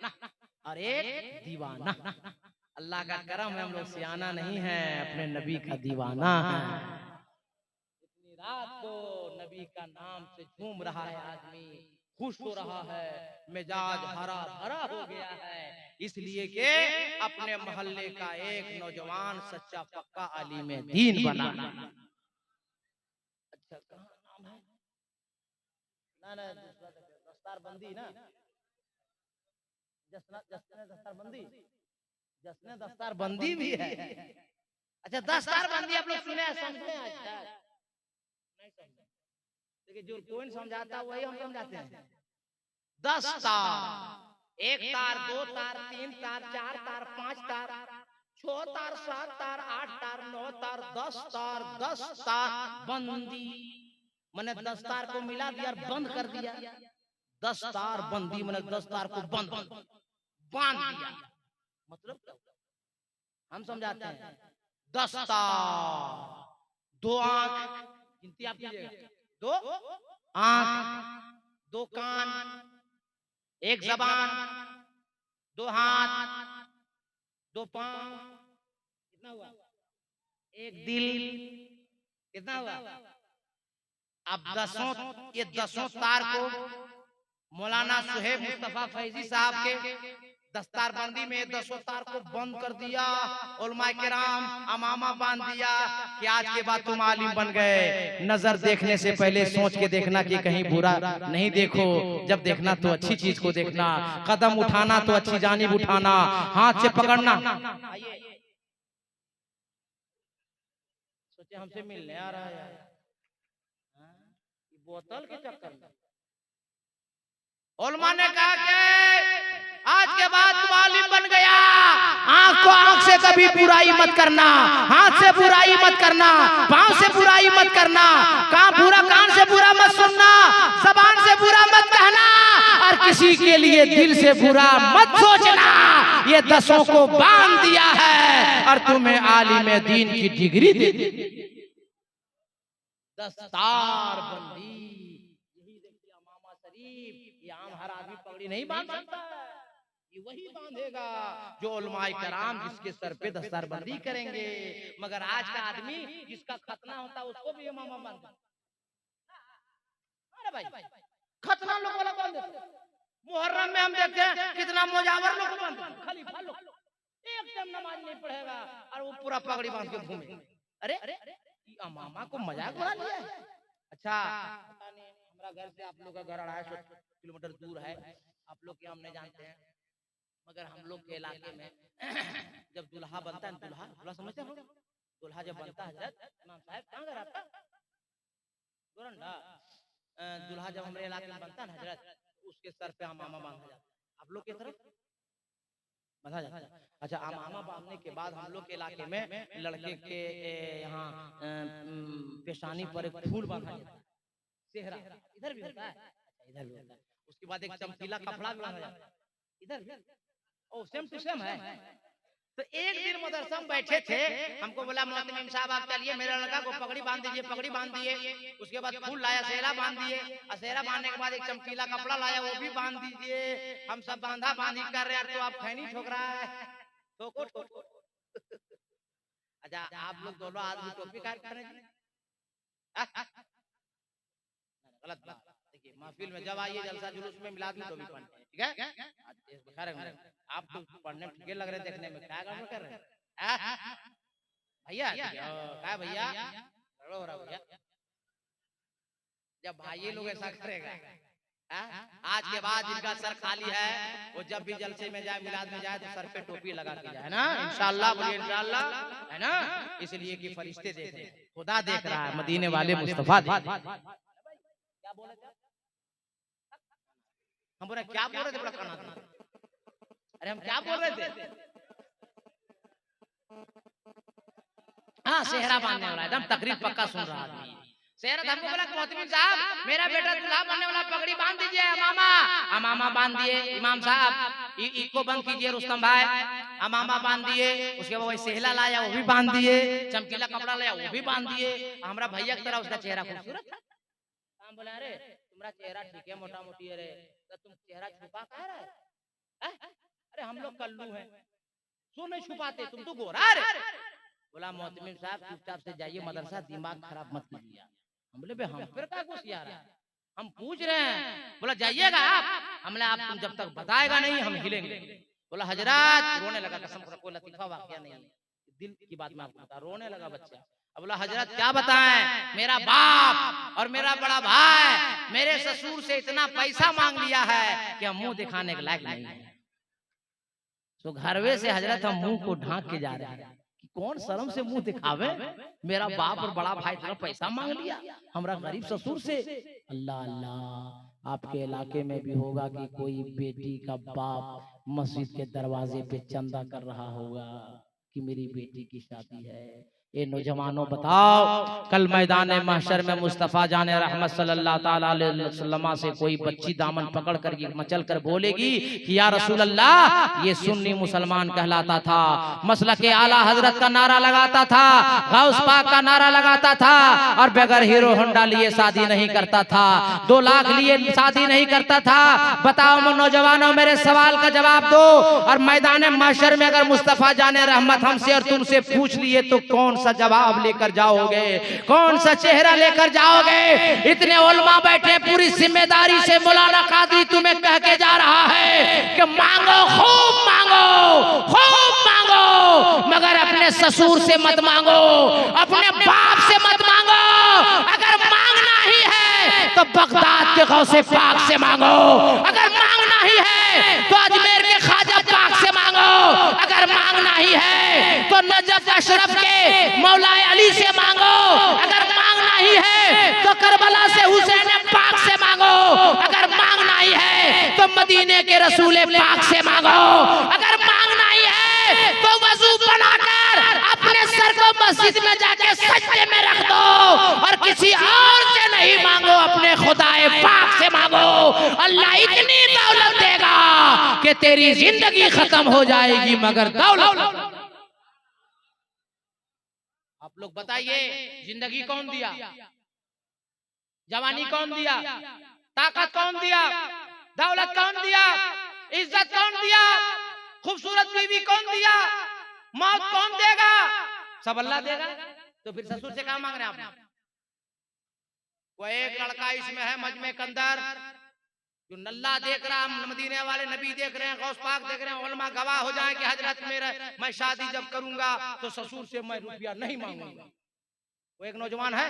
और एक दीवाना। अल्लाह का करम है हम लोग सियाना नहीं है, अपने नबी का दीवाना है। इतनी रात को नबी का नाम से झूम रहा है आदमी, खुश हो रहा है, मिजाज हरा भरा हो गया है, इसलिए कि अपने मोहल्ले का एक नौजवान सच्चा पक्का आलिम दीन बना। अच्छा कहाँ नाम है? ना दस्तार बंदी ना, जश्न दस्तार बंदी भी है। अच्छा दस्तार बंदी आप लोग सुने हैं, समझे हैं? अच्छा नहीं समझे, देखिए जो कोई समझाता वही हम समझाते हैं। 10 तार, 1 तार 2 तार 3 तार 4 तार 5 तार 6 तार 7 तार 8 तार 9 तार 10 तार 10 तार बंदी, मैंने 10 तार को मिला दिया और बंद कर दिया। 10 तार बंदी मैंने 10 तार को बंद बांध दिया। मतलब हम समझाते हैं 10 तार, 2 आंख, गिनती आप कीजिएगा, 2 आंख, 2 कान, 1 जबान, 2 हाथ, 2 पांव, कितना हुआ? 1 दिल, कितना हुआ? अब 10 तार को मौलाना सुहेब मुस्तफा फैजी साहब के दस्तारबंदी में 10 तार को बंद कर दिया। उलमा किराम अमामा बांध दिया कि आज के बाद तुम आलिम बन गए। नजर देखने से पहले सोच के देखना कि कहीं बुरा नहीं देखो, जब देखना तो अच्छी चीज को देखना, कदम उठाना तो अच्छी जानिब उठाना, हाथ से पकड़ना। सोचे हमसे मिलने आ रहा है बोतल के चक्कर में। उलमा ने कहा कि आज के बाद तुम आलिम बन गया, आंख को आंख से कभी बुराई मत करना, हाथ से बुराई मत करना, पांव से बुराई मत करना, कान से बुरा मत सुनना, जबान से बुरा मत कहना, और किसी के लिए दिल से बुरा मत सोचना। ये 10 को बांध दिया है। और तुम्हें आलिम दीन की डिग्री दे दे। दस्तार बंदी, यही देखिए अमामा शरीफ, ये आम हर आदमी पगड़ी नहीं बांध सकता है, ये वही बांधेगा जो उलमाए कराम जिसके सर पे दस्तार बंदी करेंगे। मगर आज का आदमी जिसका खतना होता है उसको भी इमामा बांधता है। अरे भाई खतना लोग वाला बांध देते, मुहर्रम में हम देखते हैं कितना मुजावर लोग बांधते हैं, खलीफा लोग एक टाइम नमाज नहीं पढ़ेगा और वो पूरा पगड़ी बांध के घूमे। अरे अमामा को मजाक बना लिया है। अच्छा पता नहीं, हमारा घर से आप लोग का घर 250 किलोमीटर दूर है, आप लोग क्या हम नहीं जानते हैं, मगर हम लोग के इलाके में जब दुल्हा बनता है, दुल्हा समझते हैं, दुल्हा जब बनता है, हजरत इमाम साहब कहाँ घर आपका? गोरंडा। दुल्हा जब हमारे इलाके में बनता है हजरत, उसके सर पे अमामा बांधा जाता है। आप लोग की तरफ बंधा जाता है। अच्छा, अमामा बांधने के बाद हम लोग के इलाके में लड़के के यहाँ पेशानी पर एक फूल बांधा जाता है, सेहरा। इधर भी होता है, इधर भी होता है। उसके बाद एक चमकीला कपड़ा भी बांधा जाता है, इधर भी। ओ सेम टू सेम है। तो एक दिन मदरसा में बैठे थे, हमको बोला मोहतमिम साहब आप चलिए मेरा लड़का को पगड़ी बांध दीजिए, पगड़ी बांध दिए। उसके बाद फूल लाया, सेहरा बांध दिए, और सेहरा बांधने के बाद एक चमकीला कपड़ा लाया, वो भी बांध दीजिए। हम सब बांधा बांधी कर रहे हैं, तो आप खैनी ठोक रहा है, ठोको ठोको। अच्छा, आप लोग दोनों आदमी टोपी काट कर गलत बात। देखिए महफिल में जब आइए जलसा जुलूस में मिलाद में टोपी पहनते हैं, ठीक है? आप तो पढ़ने में लग रहे, देखने में क्या काम कर रहे हैं भैया? क्या भैया हो रहा भैया? जब भाई लोग ऐसा करेगा, आज के बाद जिनका सर खाली है वो जब भी जलसे में जाए, मिलाद में जाए, तो सर पे टोपी लगा के जाए ना, इंशाअल्लाह बोलिए इंशाअल्लाह, है ना? इसलिए कि फरिश्ते देख रहे हैं, खुदा देख रहा है, मदीने वाले मुस्तफा क्या बोले थे? हम बोले क्या बोल रहे थे? बड़ा काना। अरे हम क्या बोल रहे थे? हाँ, सेहरा बांधने वाला, एकदम तकरीर पक्का सुन रहा आदमी। सेहरा हमको बोला मोहतमिम साहब मेरा बेटा दूल्हा बनने वाला, पगड़ी बांध दीजिए। अमामा बांध दिए। इमाम साहब इको बंद कीजिए रुस्तम भाई, अमामा बांध दिए। उसके बाद सेहला लाया, वो भी बांध दिए। चमकीला कपड़ा लाया, वो भी बांध दिए। हमारा भैया की तरह उसका चेहरा खूबसूरत था। हम बोले अरे तुम्हारा चेहरा ठीक है, मोटा मोटी है रे, तो तुम चेहरा छुपा कह रहे हैं? अरे हम लोग कल्लू हैं, सो नहीं छुपाते, तुम तो गोरा रे। बोला मोहतमिम साहब चुपचाप से जाइए मदरसा, दिमाग खराब मत कीजिए। हम बोले भाई हम फिर क्या घुसिया रहा है, हम पूछ रहे हैं। बोला जाइएगा आप? हमने आप तुम जब तक बताएगा नहीं हम हिलेंगे। बोला हजरत, रोने लगा, कसम से कोई लतीफा वाकया नहीं है, दिल की बात मैं आपको बता, रोने लगा बच्चा। अब बोला हजरत क्या बताएं, मेरा बाप और मेरा बड़ा भाई मेरे ससुर से इतना पैसा मांग लिया है कि हम मुंह दिखाने के लायक नहीं है। तो घरवे से हजरत हम मुंह को ढांक के जा रहे हैं कि कौन शर्म से मुंह दिखावे, मेरा बाप और बड़ा भाई इतना पैसा मांग लिया हमरा गरीब ससुर से। अल्लाह अल्लाह, आपके इलाके में भी होगा कि कोई बेटी का बाप मस्जिद के दरवाजे पे चंदा कर रहा होगा कि मेरी बेटी की शादी है। ये नौजवानों बताओ, कल मैदान महशर में मुस्तफ़ा जाने रहमत सल्लल्लाहु ताला अलैहि वसल्लम से कोई बच्ची दामन पकड़ कर मचल कर बोलेगी कि या रसूल अल्लाह, ये सुन्नी मुसलमान कहलाता था, मसलक आला हजरत का नारा लगाता था, गौस पाक का नारा लगाता था, और बगैर हीरो होंडा लिए शादी नहीं करता था, 2 लाख लिए शादी नहीं करता था। बताओ नौजवानों, मेरे सवाल का जवाब दो। और मैदान महशर में अगर मुस्तफ़ा जाने रहमत हमसे और तुमसे पूछ लिए तो कौन सा जवाब लेकर जाओगे, कौन सा चेहरा लेकर जाओगे? इतने उलमा बैठे, पूरी जिम्मेदारी से मौलाना कादरी तुम्हें कह के जा रहा है कि मांगो, खूब मांगो, खूब मांगो, मगर अपने ससुर से मत मांगो, अपने बाप से मत मांगो। अगर मांगना ही है तो बगदाद के गौसे पाक से मांगो, अगर मांगना ही है तो अजमेर के ख्वाजा पाक से मांगो, अगर मांगना ही है तो नजफ अशरफ के मौलाए अली से मांगो, अगर मांगना ही है तो करबला से हुसैन पाक से मांगो, अगर मांगना ही है तो मदीने के रसूल पाक से मांगो, अगर मांगना ही है तो वजू बनाकर अपने सर को मस्जिद में जाके सजदे में रख दो, और किसी और से नहीं मांगो, अपने खुदाए पाक से मांगो। अल्लाह इतनी दौलत देगा कि तेरी जिंदगी खत्म हो जाएगी मगर दौलत। आप लोग बताइए, जिंदगी कौन दिया, जवानी कौन दिया, ताकत कौन दिया, दौलत कौन दिया, इज्जत कौन दिया, खूबसूरत बीवी कौन दिया, मौत कौन देगा? सब अल्लाह देगा। तो फिर ससुर से क्या मांग रहे हैं आप? वो एक लड़का इसमें है मजमे के अंदर जो नल्ला देख रहा, मदीने वाले नबी देख रहे हैं, गौस पाक देख रहे हैं, उलमा गवाह हो जाए कि हजरत मेरा मैं शादी जब करूंगा तो ससुर से मैं रुपया नहीं मांगूंगा। वो एक नौजवान है,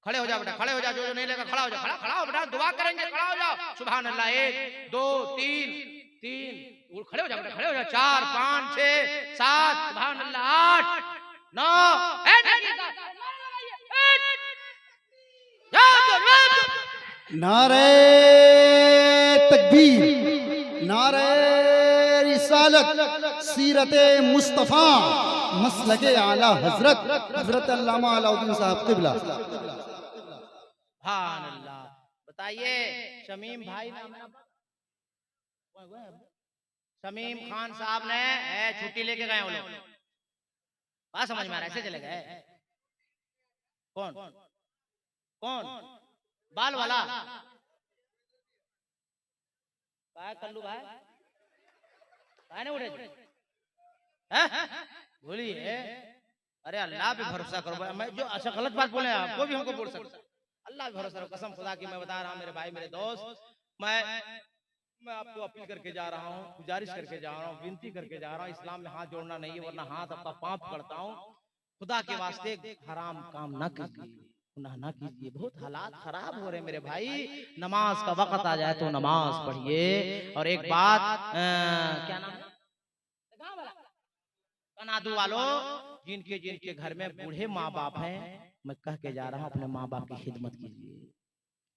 खड़े हो जाओ बेटा, खड़े हो जाओ, जो नहीं लेगा खड़ा हो जाओ, खड़ा हो बेटा, दुआ करेंगे, खड़ा हो जाओ, सुभान अल्लाह, 1 2 3 खड़े हो जाओ बेटा, खड़े हो जाओ, 4 5 6 7 सुभान अल्लाह, 8 9 नारे तकबीर, नारे रिसालत, सीरते मुस्तफा, मसलके आला हजरत हजरत अल्लामा अलाउद्दीन साहब क़िबला। सुभान अल्लाह। बताइए, शमीम भाई नाम है, शमीम खान साहब ने छुट्टी लेके गए वो लोग, बात समझ में आ रहा है? ऐसे चले गए। कौन कौन? बाल वाला भाई, कल्लू भाई, भाई ने उड़े बोलिए। अरे अल्लाह पे भरोसा करो, मैं जो अच्छा गलत बात बोले आपको भी हमको बोल सकता, अल्लाह पे भरोसा करो, कसम खुदा की मैं बता रहा हूँ मेरे भाई, मेरे दोस्त, मैं आपको अपील करके जा रहा हूँ, गुजारिश करके जा रहा हूँ, विनती करके जा रहा हूँ, इस्लाम में हाथ जोड़ना नहीं है, वरना हाथ आपका पांव पकड़ता हूँ। खुदा के वास्ते हराम काम ना कीजिए, गुनाह ना कीजिए। बहुत हालात खराब हो रहे मेरे भाई, नमाज का वक्त आ जाए तो नमाज पढ़िए। और एक बात, क्या नाम है कनादू वालों, जिनके जिनके घर में बूढ़े माँ बाप हैं, मैं कह के जा रहा हूँ, अपने माँ बाप की खिदमत कीजिए,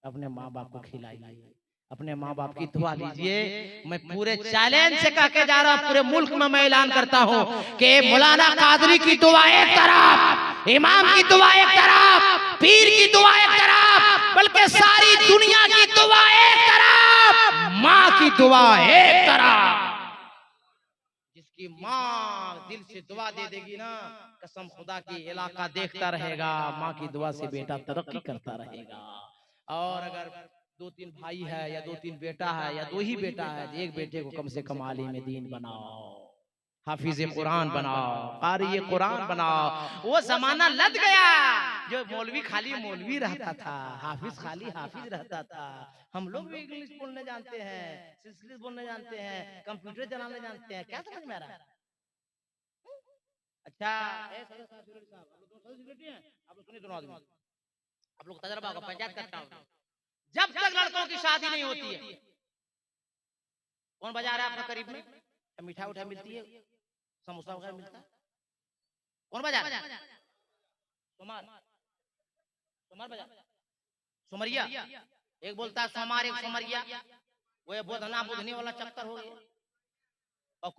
अपने माँ बाप को खिलाइए, अपने माँ बाप की दुआ लीजिए। मैं पूरे चैलेंज से कह के जा रहा हूँ, पूरे मुल्क में मैं ऐलान करता हूँ कि मौलाना कादरी की दुआ एक तरफ, इमाम की दुआ एक तरफ, पीर की दुआ एक तरफ, बल्कि सारी दुनिया की दुआ एक तरफ, माँ की दुआ एक तरफ। जिसकी माँ दिल से दुआ दे देगी ना, कसम खुदा की इलाका देखता रहेगा, माँ की दुआ से बेटा तरक्की करता रहेगा। और अगर 2-3 भाई है या 2-3 बेटा है या 2 ही बेटा है, एक बेटे को कम से कम आलिम दीन बनाओ, हाफिज कुरान बनाओ, कारी कुरान बनाओ। वो जमाना लग गया जो मौलवी खाली मौलवी रहता था, हाफिज खाली हाफिज रहता था। हम लोग भी इंग्लिश बोलने जानते हैं, संस्कृत बोलने जानते हैं, कंप्यूटर चलाने जानते हैं, क्या समझ में आ रहा है? अच्छा आप लोग सुनिए, दोनों आदमी आप लोग तजर्बा होगा, पंचायत करता हूँ, जब तक लड़कों की शादी नहीं होती है, कौन बाजार है आपका करीब में, मिठाई उठा मिलती है, समोसा वगैरह मिलता है, कौन बाजार? सोमार बाजार, सोमरिया, एक बोलता है सोमार, एक सोमरिया, वो बोधना बुधनी वाला चक्कर हो गया। और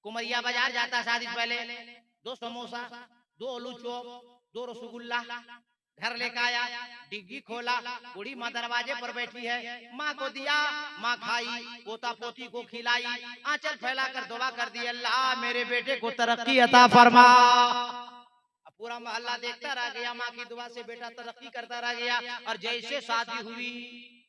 कुमरिया बाजार जाता है शादी से पहले, 2 समोसा, 2 आलू चॉप, 2 रसगुल्ला घर लेकर आया, डिग्गी खोला, बूढ़ी माँ दरवाजे पर बैठी है, माँ को दिया, माँ खाई, पोता पोती को खिलाई, आंचल फैलाकर दुआ कर दी, अल्लाह मेरे बेटे को तरक्की अता फरमा। पूरा मोहल्ला देखता रह गया, माँ की दुआ से बेटा तरक्की करता रह गया। और जैसे शादी हुई,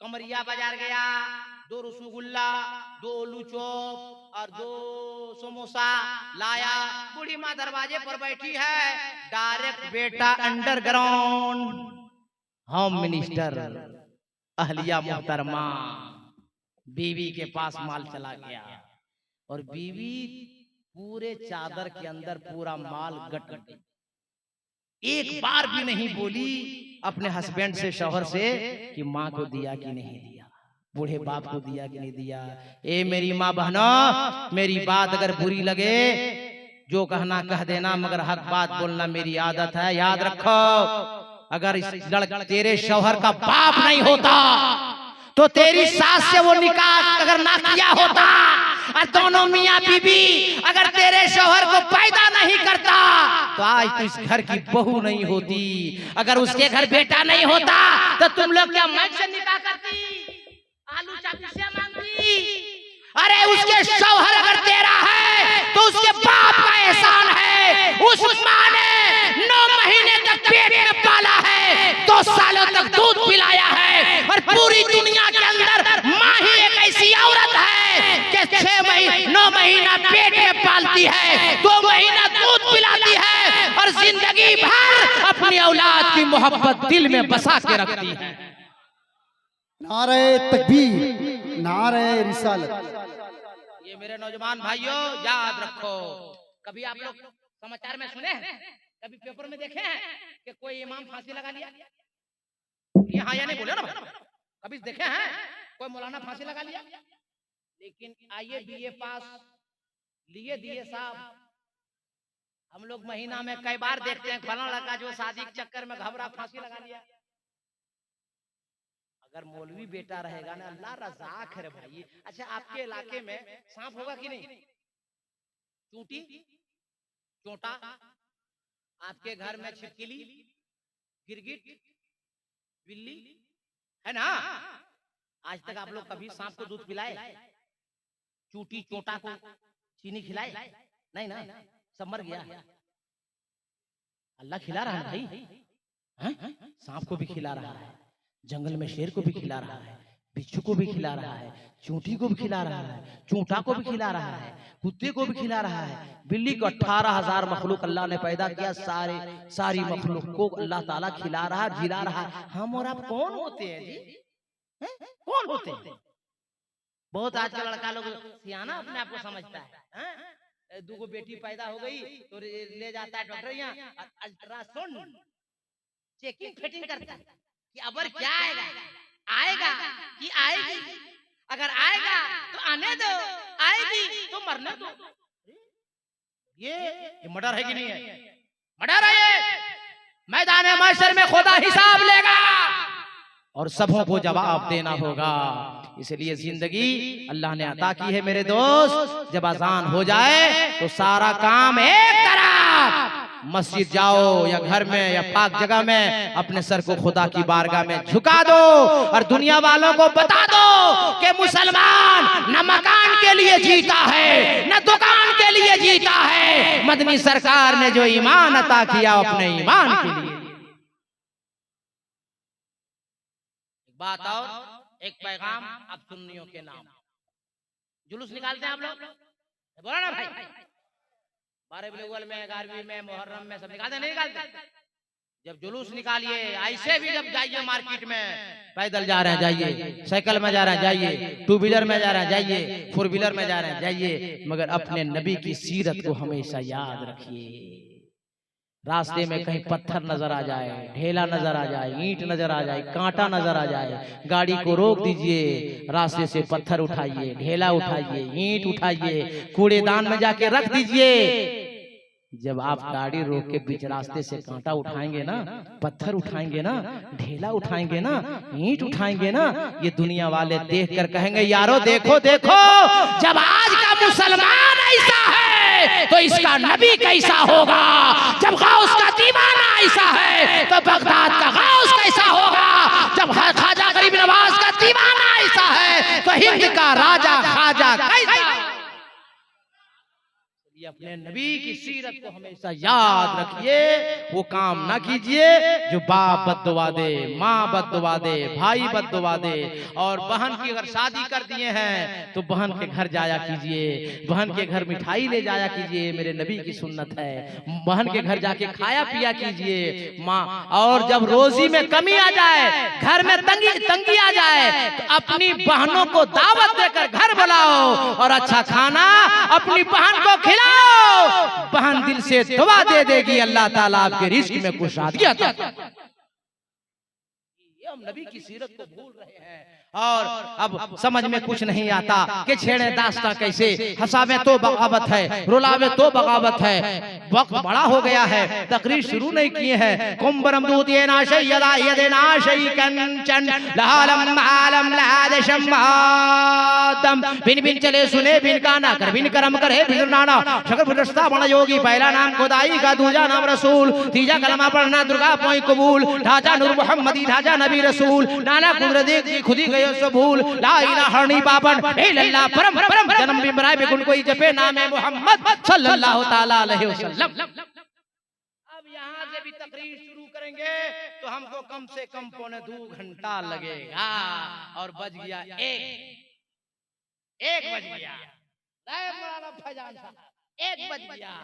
कमरिया बाजार गया, 2 रसगुल्ला, 2 आलू चॉप और 2 समोसा लाया, बूढ़ी माँ दरवाजे पर बैठी है, डायरेक्ट बेटा अंडरग्राउंड होम मिनिस्टर अहलिया मोहतरमा बीवी के पास माल चला गया। और बीवी पूरे चादर के अंदर पूरा माल गट गई, एक बार भी नहीं बोली अपने हस्बैंड से, शौहर से कि माँ को दिया कि नहीं दिया, बूढ़े बाप को दिया कि नहीं दिया। ए मेरी माँ बहनों, मेरी बात अगर बुरी लगे जो कहना कह देना, मगर हक बात बोलना मेरी आदत है, याद रखो। अगर इस लड़का तेरे शौहर का बाप नहीं होता तो तेरी सास से वो निकाह अगर ना किया होता, और दोनों मियाँ बीबी अगर तेरे शौहर को पैदा नहीं करता तो आज तो इस घर की बहू नहीं होती। अगर उसके घर बेटा नहीं होता तो तुम लोग क्या मर्द से निकाह करती, आलू चाबी से मांगती? अरे उसके शौहर अगर तेरा है तो उसके बाप का एहसान है। उस माँ ने 9 पेट में पाला है, 2 सालों तक दूध पिलाया है, और पूरी दुनिया के अंदर माँ ही एक ऐसी औरत है कि 9 महीना पेट में पालती है, 2 महीना दूध पिलाती है, और जिंदगी भर अपनी औलाद की मोहब्बत दिल में बसा के रखती है। नारे तकबीर, नारे रिसालत। ये मेरे नौजवान भाइयों याद रखो, कभी आप लोग समाचार में सुने हैं, कभी पेपर में देखे हैं कि कोई इमाम फांसी लगा लिया? ये हाँ या नहीं बोले ना भाई? कभी देखे हैं कोई मौलाना फांसी लगा लिया? लेकिन आइए बीए पास लिए दिए साहब, हम लोग महीना में कई बार देखते हैं फलाना लड़का जो शादी के चक्कर में घबरा फांसी लगा लिया। अगर मौलवी बेटा रहेगा ना, अल्लाह रज़ाक है रे भाई। अच्छा, आपके इलाके में सांप होगा कि नहीं? चूंटी, चोटा, आपके घर में छिपकली, गिरगिट, बिल्ली है ना? आज तक आप लोग कभी सांप को दूध पिलाए? चूंटी चोटा को चीनी खिलाए? नहीं ना, सब मर गया। अल्लाह खिला रहा है भाई, सांप को भी खिला रहा है, जंगल में शेर को भी खिला रहा है, बिच्छू को भी खिला रहा है, चूंटी को भी खिला रहा है, चूंटा को भी खिला रहा है, कुत्ते को भी खिला रहा है, बिल्ली को 18,000 मखलूक अल्लाह ने पैदा किया, सारी मखलूक को अल्लाह ताला खिला रहा है, जिला रहा है। हम और आप कौन होते हैं जी? कौन होते हैं? बहुत आज का लड़का लोग सियाना अपने आप को समझता है। 2 बेटी पैदा हो गई तो ले जाता है डॉक्टर यहाँ, अल्ट्रासाउंड चेकिंग फिटिंग करता है कि अब क्या आएगा, आएगा कि आएगी, अगर आएगा तो आने दो, आएगी तो मरने दो। ये मर्डर है कि नहीं है? मर्डर है ये। मैदान महशर में खुदा हिसाब लेगा और सबों को जवाब देना होगा। इसलिए जिंदगी अल्लाह ने अता की है मेरे दोस्त। जब अजान हो जाए तो सारा काम एक तरफ, मस्जिद जाओ या घर में या पाक जगह में अपने सर को खुदा की बारगाह में झुका दो और दुनिया वालों को बता दो कि मुसलमान न मकान के लिए जीता है न दुकान के लिए जीता है, मदनी सरकार ने जो ईमान अता किया अपने ईमान के लिए। एक बात और, एक पैगाम आप सुन्नियों के नाम। जुलूस निकालते हैं आप लोग, बोला ना भाई, 12 अव्वल में, 11वीं में, मुहर्रम में सब निकालते नहीं निकालते? जब जुलूस निकालिए, ऐसे भी जब जाइए मार्केट में, पैदल जा रहे हैं जाइए, साइकिल में जा रहे हैं जाइए, 2 व्हीलर में जा रहे हैं जाइए, 4 व्हीलर में जा रहे हैं जाइए, मगर अपने नबी की सीरत को हमेशा याद रखिए। रास्ते में कहीं पत्थर नजर आ जाए, ढेला नजर आ जाए, ईंट नजर आ जाए, कांटा नजर आ जाए, गाड़ी को रोक दीजिए, रास्ते से पत्थर उठाइए, ढेला उठाइए, ईंट उठाइए, कूड़ेदान में जाके रख दीजिए। जब आप गाड़ी रोक के बीच रास्ते से कांटा उठाएंगे ना, पत्थर उठाएंगे ना, ढेला उठाएंगे ना, ईंट उठाएंगे ना, ये दुनिया वाले देख कर कहेंगे यारो देखो देखो, जब आज का मुसलमान ऐसा है तो इसका नबी कैसा होगा, जब गौस का दीवाना ऐसा है तो बगदाद का गौस कैसा होगा, जब ख्वाजा गरीब नवाज का दीवाना ऐसा है तो हिंद का राजा ख्वाजा कैसा। अपने नबी की सीरत को हमेशा याद रखिए। वो काम ना कीजिए जो बाप बद्दुआ दे, माँ बद्दुआ दे, भाई बद्दुआ दे। और बहन की अगर शादी कर दिए हैं तो बहन के घर जाया कीजिए, बहन के घर मिठाई ले जाया कीजिए, मेरे नबी की सुन्नत है। बहन के घर जाके खाया पिया कीजिए माँ। और जब रोजी में कमी आ जाए, घर में तंगी आ जाए, तो अपनी बहनों को दावत देकर घर बुलाओ और अच्छा खाना अपनी बहन को खिलाओ। बहन दिल से दुआ दे देगी, अल्लाह ताला आपके रिस्क में कुशादगी अता करेगा। हम नबी की सीरत को भूल रहे हैं और अब समझ में कुछ नहीं आता कि छेड़े दास्तां कैसे, हंसावे तो बगावत है, रुलावे तो बगावत है। वक्त बड़ा हो गया है, तकरीर शुरू नहीं किए हैं। कुंबरम दूतिये नाशयदा यदेना शैकंचन लालम आलम लादशम आदम बिन बिन चले सुने बिन काना कर बिन करम करे बिन नाना शकर फरिश्ता बना योगी। पहला नाम खुदाई का, दूजा नाम रसूल, तीजा कलमा पढ़ना दुर्गा पोई कबूल, ढांचा नूर मोहम्मदी, ढांचा नबी रसूल, नाना कुदरत की खुदी गयो सो भूल, ला इलाहा हरणी पावन इल्लल्लाह परम परम जन्म बिमराय बेगुन कोई जपे नामे मोहम्मद सल्लल्लाहु ताला अलैहि वसल्लम। अब यहाँ से भी तकरीर शुरू करेंगे तो हमको कम से कम 1.25 घंटा लगेगा। और बज गया एक बज गया, मौलाना फैजान साहब 1 बज गया।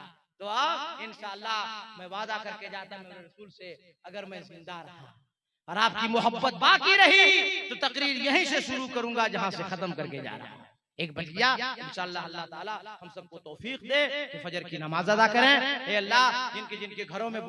तो अब इंशाअल्लाह मैं वादा करके जाता मेरे रसूल से, अगर मैं जिंदा रहा और आपकी मोहब्बत बाकी रही तो तकरीर यहीं से शुरू करूंगा जहां से खत्म करके जा रहा हूं। 1 बज गया, इंशाअल्लाह अल्लाह ताला हम सबको तौफीक दे कि फजर की नमाज अदा करें। हे अल्लाह, जिनके घरों में